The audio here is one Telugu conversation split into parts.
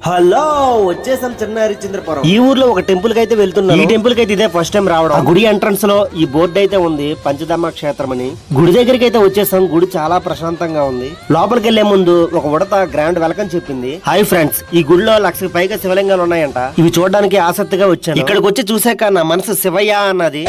హలో, వచ్చేసాం చిన్న హరిశ్చంద్రపురం. ఈ ఊర్లో ఒక టెంపుల్ కి అయితే వెళ్తున్నాం. ఈ టెంపుల్ కి అయితే ఇదే ఫస్ట్ టైం రావడం. ఆ గుడి ఎంట్రన్స్ లో ఈ బోర్డు అయితే ఉంది, పంచధామ క్షేత్రం అని. గుడి దగ్గరికి అయితే వచ్చేసాం. గుడి చాలా ప్రశాంతంగా ఉంది. లోపలికి వెళ్లే ముందు ఒక ఉడత గ్రాండ్ వెల్కమ్ చెప్పింది. హాయ్ ఫ్రెండ్స్, ఈ గుడిలో 1,00,000కి పైగా శివలింగాలు ఉన్నాయంట. ఇవి చూడడానికి ఆసక్తిగా వచ్చాను. ఇక్కడికి వచ్చి చూసాక నా మనసు శివయ్య అన్నది.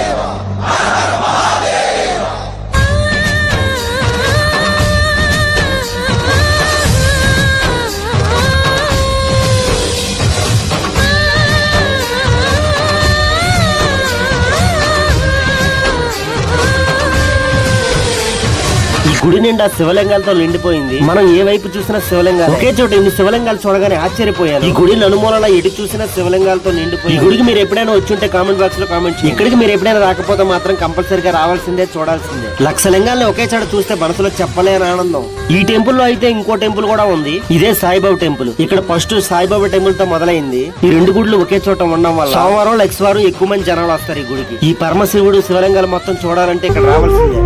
ఈ గుడి నిండా శివలింగాలతో నిండిపోయింది. మనం ఏ వైపు చూసినా శివలింగాలు. ఒకే చోట ఇన్ని శివలింగాలు చూడగానే ఆశ్చర్యపోయాను. ఈ గుడి నలుమూలలా ఎటు చూసినా శివలింగాలతో నిండిపోయి. ఈ గుడికి మీరు ఎప్పుడైనా వచ్చుంటే కామెంట్ బాక్స్ లో కామెంట్ చేయండి. ఇక్కడికి మీరు ఎప్పుడైనా రాకపోతే మాత్రం కంపల్సరీగా రావాల్సిందే, చూడాల్సిందే. 1,00,000 లింగాలను ఒకే చోట చూస్తే మనసులో చెప్పలేని ఆనందం. ఈ టెంపుల్ లో అయితే ఇంకో టెంపుల్ కూడా ఉంది. ఇదే సాయిబాబా టెంపుల్. ఇక్కడ ఫస్ట్ సాయిబాబా టెంపుల్ తో మొదలైంది. ఈ రెండు గుడులు ఒకే చోట ఉండడం వల్ల సోమవారం లక్షవారం ఎక్కువ మంది జనాలు వస్తారు ఈ గుడికి. ఈ పరమశివుడు శివలింగాలు మొత్తం చూడాలంటే ఇక్కడ రావాల్సిందే.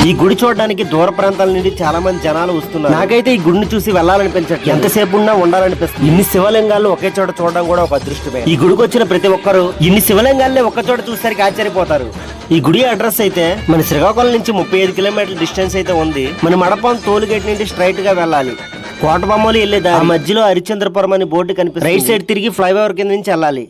ఈ గుడి చూడడానికి దూర ప్రాంతాల నుండి చాలా మంది జనాలు వస్తున్నారు. నాకైతే ఈ గుడిని చూసి వెళ్లాలనిపించట్లేదు. ఎంతసేపు ఉన్నా ఉండాలనిపిస్తుంది. ఇన్ని శివలింగాలు ఒకే చోట చూడడం కూడా ఒక అదృష్టమే. ఈ గుడికి వచ్చిన ప్రతి ఒక్కరు ఇన్ని శివలింగాల్ని ఒక్క చోట చూసరికి ఆశ్చర్యపోతారు. ఈ గుడి అడ్రస్ అయితే మన శ్రీకాకుళం నుంచి 35 కిలోమీటర్ల డిస్టెన్స్ అయితే ఉంది. మన మడపం టోల్ గేట్ నుండి స్ట్రైట్ గా వెళ్ళాలి. కోటబొమ్మలు వెళ్లే దారి మధ్యలో హరిశ్చంద్రపురం అని బోర్డు కనిపిస్తుంది. రైట్ సైడ్ తిరిగి ఫ్లైఓవర్ కింద నుంచి వెళ్ళాలి.